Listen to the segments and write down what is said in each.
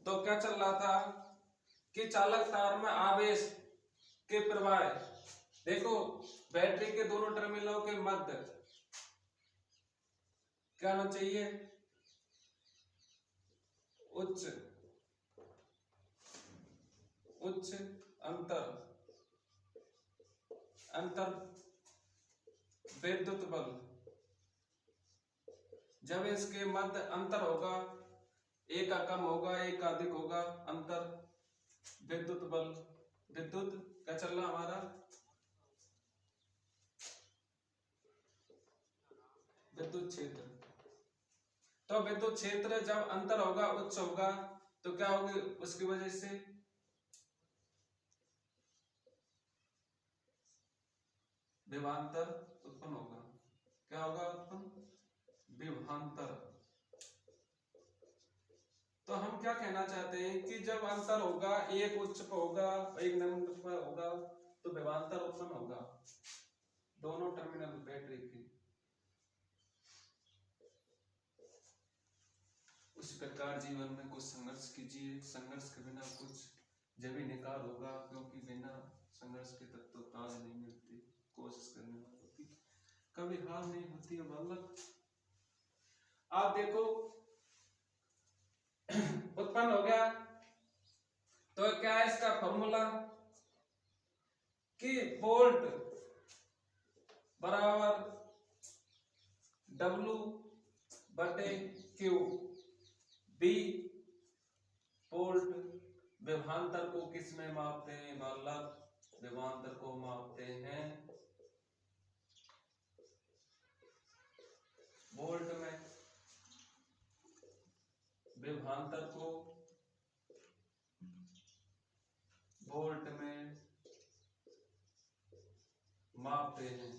तो क्या चल रहा था कि चालक तार में आवेश के प्रवाह, देखो बैटरी के दोनों टर्मिनलों के मध्य क्या होना चाहिए, उच्च उच्च अंतर अंतर विद्युत बल। जब इसके मध्य अंतर होगा, एक का कम होगा एक का अधिक होगा, अंतर विद्युत बल, विद्युत क्या चल रहा हमारा, विद्युत क्षेत्र। तो विद्युत क्षेत्र जब अंतर होगा उच्च होगा तो क्या होगी, उसकी वजह से विभवांतर उत्पन्न होगा। क्या होगा उत्पन्न, विभवांतर। तो हम क्या कहना चाहते हैं कि जब अंतर होगा, एक उच्च पर होगा एक निम्न पर होगा, तो विभवांतर उत्पन्न होगा दोनों टर्मिनल बैटरी की। उस प्रकार जीवन में कुछ संघर्ष कीजिए, संघर्ष के बिना कुछ जब ही निकाल होगा, क्योंकि बिना संघर्ष के तक तो ताज नहीं मिलती। कोशिश करने वालों की कभी हार नहीं होती है बालक। आप देखो उत्पन्न हो गया, तो क्या है इसका फॉर्मूला कि वोल्ट बराबर W बटे Q। बी वोल्ट विभवांतर को किस में मापते हैं बालक, विभवांतर को मापते हैं वोल्ट में, विभवांतर को वोल्ट में मापते हैं।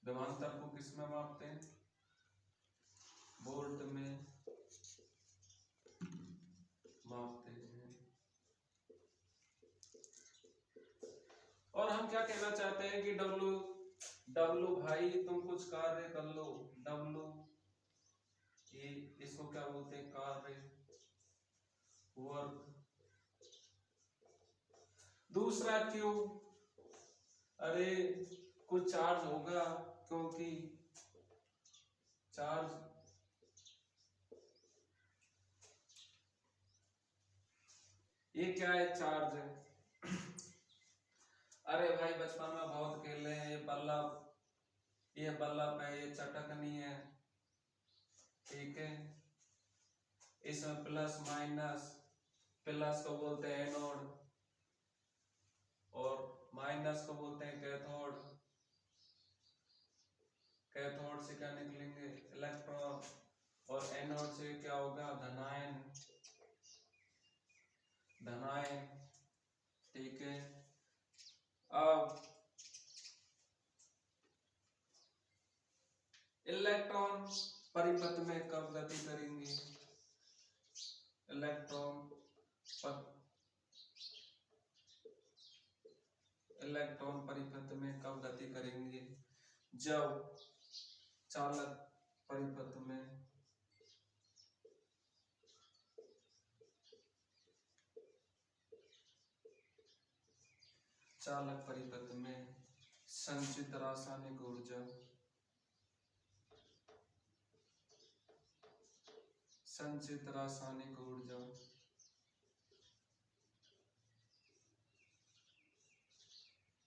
विभवांतर को किस में मापते हैं, वोल्ट में मापते हैं। और हम क्या कहना चाहते हैं कि W भाई तुम कुछ कार्य कर लो, W ये इसको क्या बोलते हैं, कार्य वर्क। दूसरा Q, अरे कुछ चार्ज होगा, क्योंकि चार्ज ये क्या है, चार्ज है। अरे भाई बचपन में बहुत खेले हैं, ये बल्लभ है, ये चटकनी है, ठीक है। इसमें प्लस माइनस, प्लस को बोलते हैं एनोड और माइनस को बोलते हैं कैथोड। कैथोड से क्या निकलेंगे, इलेक्ट्रॉन, और एनोड से क्या होगा, धनायन, धनायन, ठीक है। अब इलेक्ट्रॉन परिपथ में कब गति करेंगे, इलेक्ट्रॉन परिपथ में कब गति करेंगे, जब चालक परिपथ में संचित रासायनिक ऊर्जा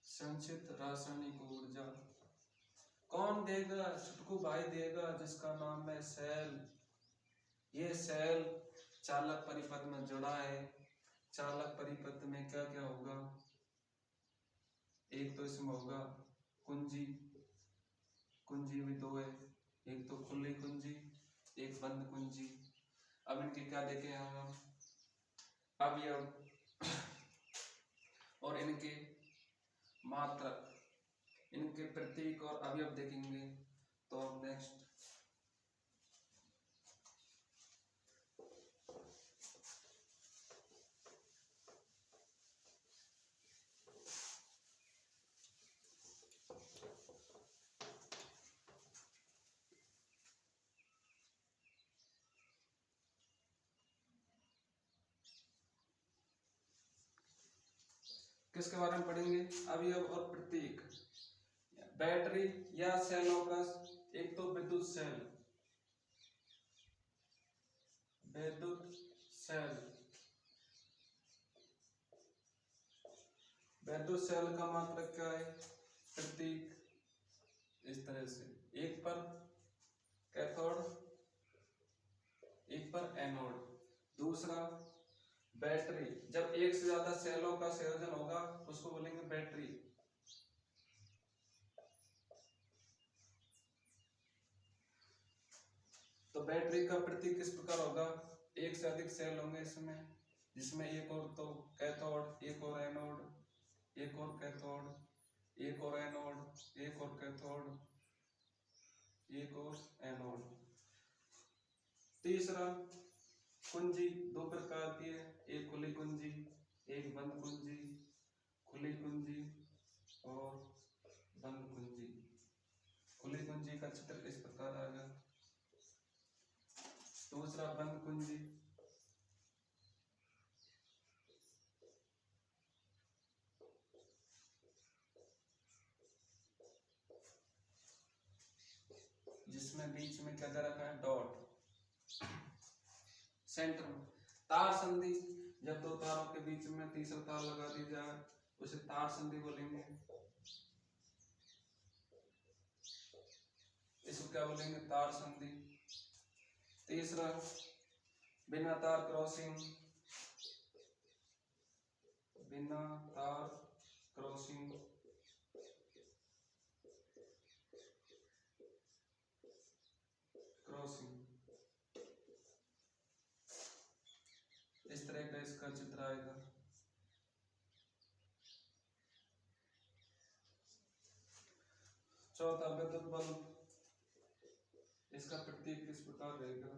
संचित रासायनिक ऊर्जा कौन देगा, छुटकू भाई देगा, जिसका नाम है सेल। ये सेल चालक परिपथ में जुड़ा है। चालक परिपथ में क्या क्या होगा, एक तो इसमें होगा कुंजी, कुंजी भी दो है, एक तो खुली कुंजी एक बंद कुंजी। अब इनके क्या देखे हम, अवयव और इनके मात्रक, इनके प्रतीक और अवयव देखेंगे। तो हम नेक्स्ट किसके बारे में पढ़ेंगे? अवयव और प्रतीक। बैटरी या सेलों का, एक तो विद्युत सेल, विद्युत सेल, विद्युत सेल का मात्रक क्या है? प्रतीक। इस तरह से एक पर कैथोड, एक पर एनोड। दूसरा बैटरी, जब एक से ज्यादा सेलों का संयोजन होगा उसको बोलेंगे बैटरी। तो बैटरी का प्रतीक किस प्रकार होगा? एक से अधिक सेल होंगे इसमें, जिसमें एक और तो कैथोड, एक और एनोड, एक और कैथोड, एक और एनोड, एक और कैथोड, एक और एनोड। तीसरा कुंजी दो प्रकार की है, एक खुली कुंजी, एक बंद कुंजी। खुली कुंजी और बंद कुंजी। खुली कुंजी का चित्र इस प्रकार आएगा। दूसरा बंद कुंजी, जिसमें बीच में क्या दे रखा है? डॉट। सेंटर में तार संधि, जब दो तारों के बीच में तीसरा तार लगा दी जाए उसे तार संधि बोलेंगे। इसको क्या बोलेंगे? तार संधि। तीसरा बिना तार क्रॉसिंग, बिना तार क्रॉसिंग। क्रॉसिंग इस तरह का इसका चित्र आएगा। चौथा विद्युत बल्ब, इसका प्रतीक किस प्रकार रहेगा?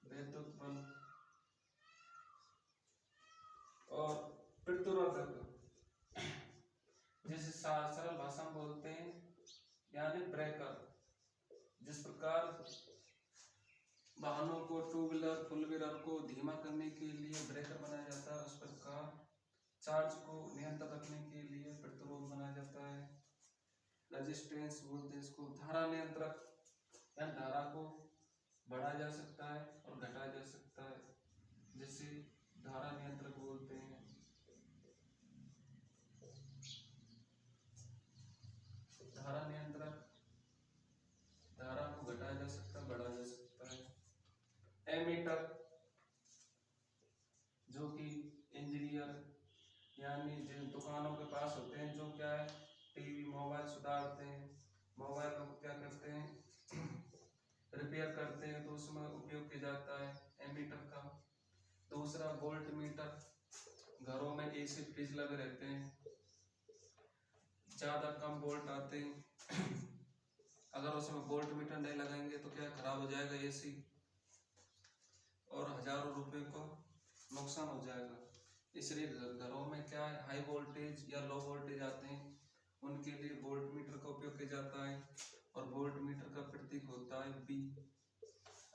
विद्युत बल्ब। और प्रतिरोधक, जिसे सरल भाषा में बोलते हैं यानी ब्रेकर। जिस प्रकार वाहनों को, टू व्हीलर फोर व्हीलर को धीमा करने के लिए ब्रेकर बनाया जाता है, उस प्रकार चार्ज को नियंत्रण रखने के लिए प्रतिरोध बनाया जाता है। रेजिस्टेंस बोलते हैं इसको। धारा नियंत्रक, या धारा को बढ़ाया जा सकता है और घटाया जा सकता है, जिसे धारा नियंत्रक बोलते हैं। धारा नियंत्रक, धारा को घटाया जा सकता है, बढ़ाया जा सकता है। एमीटर, जो कि इंजीनियर यानी जिन दुकानों के पास होते हैं, जो क्या है टीवी मोबाइल सुधारते हैं, मोबाइल को क्या करते हैं रिपेयर करते हैं, तो उसमें उपयोग किया जाता है एमीटर का। दूसरा वोल्ट मीटर, घरों में एसी फ्रिज लगे रहते हैं, ज्यादा कम वोल्ट आते हैं अगर उसमें वोल्ट मीटर नहीं लगाएंगे तो क्या खराब हो जाएगा एसी, और हजारों रुपए को नुकसान हो जाएगा। इसलिए घरों में क्या है हाई वोल्टेज या लो वोल्टेज आते हैं, उनके लिए वोल्ट मीटर का उपयोग किया जाता है। और वोल्ट मीटर का प्रतीक होता है बी,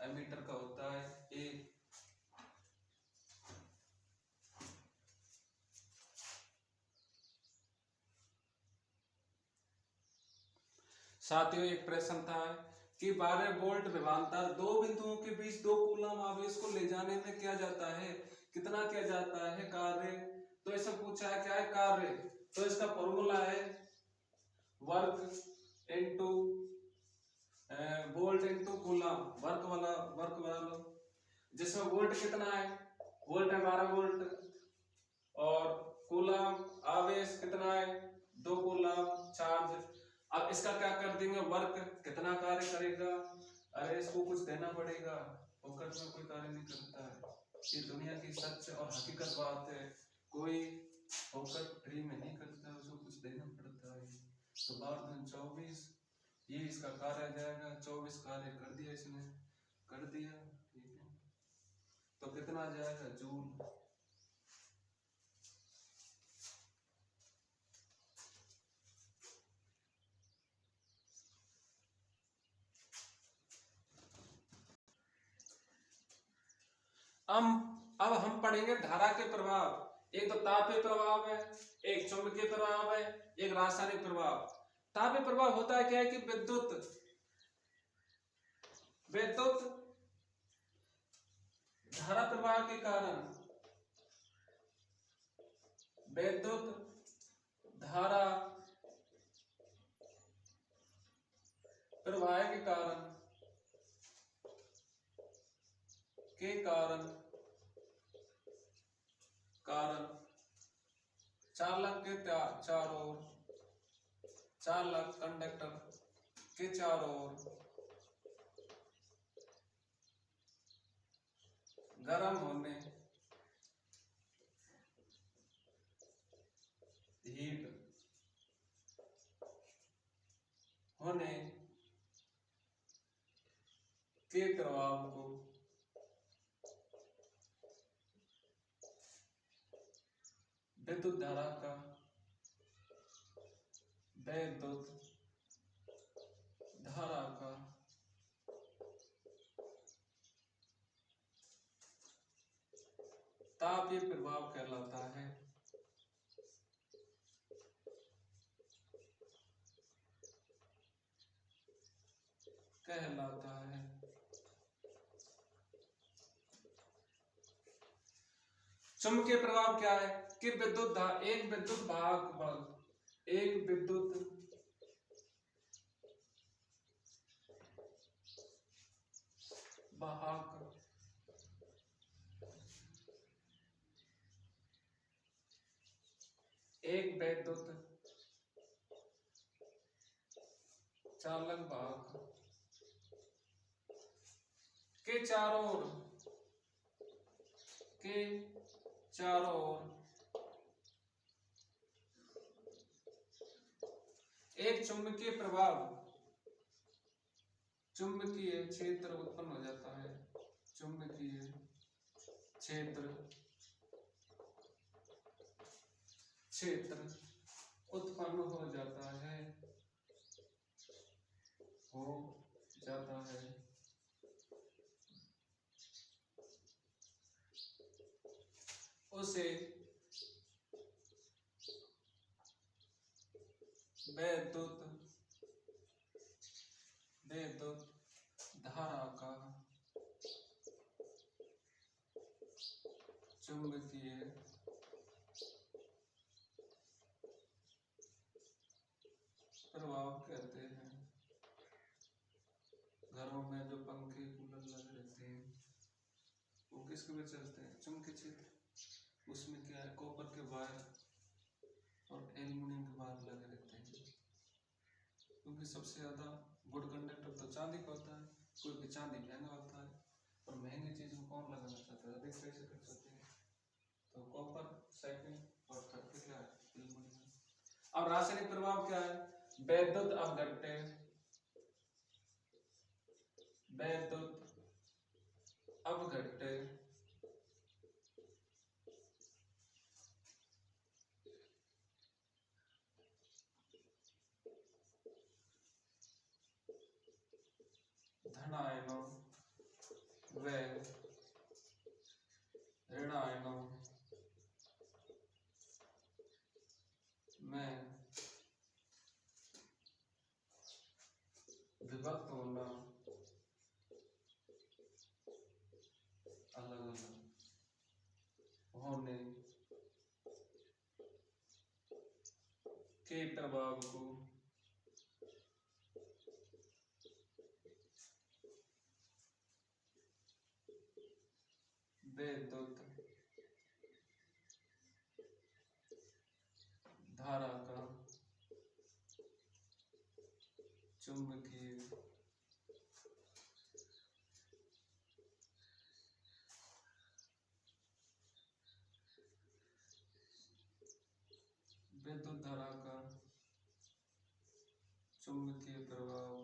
एमीटर का होता है ए। साथियों, एक प्रश्न था कि 12 वोल्ट विभवांतर दो बिंदुओं के बीच दो कूलम आवेश को ले जाने में क्या जाता है, कितना किया जाता है कार्य। तो ऐसा पूछा है क्या है कार्य, तो इसका फॉर्मूला है work into volt into coulomb, work वाला, जिसमें वोल्ट कितना है, वोल्ट है 12 वोल्ट, और कूलम आवेश कितना है 2 कूलम चार्ज। अब इसका क्या कर देंगे, वर्क कितना कार्य करेगा, अरे इसको कुछ देना पड़ेगा, फोकट में कोई कार्य नहीं करता है। ये दुनिया की सच और हकीकत बात है, कोई फोकट फ्री में नहीं करता है, उसको कुछ देना पड़ता है। तो 12×24 ये इसका कार्य आ जाएगा, 24 कार्य कर दिया इसने, कर दिया, ठीक है। तो कितना आ जाएगा जूल। अब हम पढ़ेंगे धारा के प्रभाव। एक तो तापीय प्रभाव है, एक चुंबकीय प्रभाव है, एक रासायनिक प्रभाव। तापीय प्रभाव होता है क्या है कि विद्युत धारा प्रवाह के कारण, विद्युत धारा प्रवाह के कारण चालक के चालक कंडक्टर के चारों ओर गर्म होने, हीट होने के प्रभाव को विद्युत धारा का तापीय प्रभाव कहलाता है। चुंबकीय प्रभाव क्या है कि एक विद्युत वाहक एक विद्युत चालक वाहक के चारों ओर एक चुंबकीय क्षेत्र उत्पन्न हो जाता है। चुंबकीय क्षेत्र उत्पन्न हो जाता है उसे विद्युत धारा का चुंबकीय प्रभाव कहते हैं। घरों में जो पंखे कूलर लगे रहते हैं वो किसके पे चलते हैं? चुंबकीय क्षेत्र। उसमें क्या है, कॉपर के वायर और एल्युमिनियम के वायर लगे रहते हैं, क्योंकि सबसे ज्यादा गुड कंडक्टर तो चांदी का होता है। कोई भी चांदी महंगा होता है और महंगी चीज में कौन लगाना चाहता है, अधिक पैसे खर्च होते हैं, तो कॉपर सेकंड और थर्ड पे क्या है, एल्युमिनियम। अब रासायनिक प्रभाव क्या है? विद्युत अपघट्य धनायनों व ऋणायनों में विभक्त होना, अलग-अलग होने के प्रभाव को विद्युत धारा का चुंबकीय प्रभाव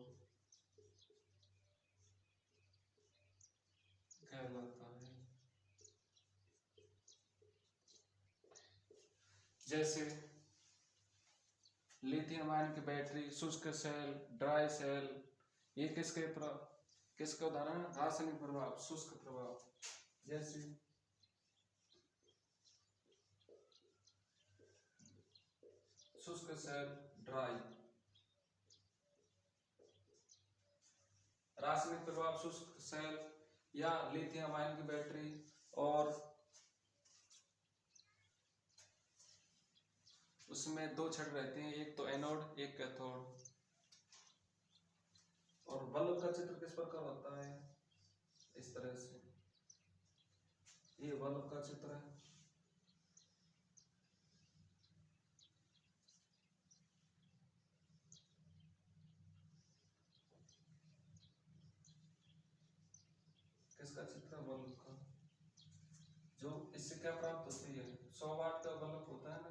कहलाता है। जैसे लिथियम आयन की बैटरी, शुष्क सेल, ड्राई सेल, ये किसके उदाहरण है? रासायनिक प्रभाव, शुष्क प्रभाव। जैसे शुष्क सेल ड्राई। रासायनिक प्रभाव शुष्क सेल या लिथियम आयन की बैटरी और उसमें दो छड़ रहते हैं, एक तो एनोड एक कैथोड। और बल्ब का चित्र किस प्रकार होता है, इस तरह से। ये बल्ब का चित्र है। किसका चित्र है, बल्ब का। जो इससे क्या प्राप्त होती है, 100 वाट का बल्ब होता है ना,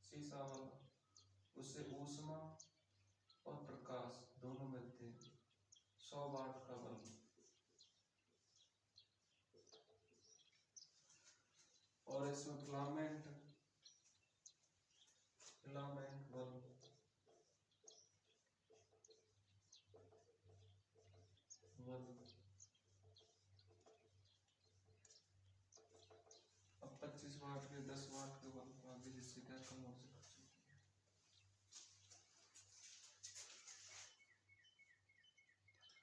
शीशा वाला, उससे ऊष्मा और प्रकाश दोनों मिलते हैं। 100 वाट का बल्ब। और इसमें फिलामेंट बल्ब। अब 25 वाट के 10 वाट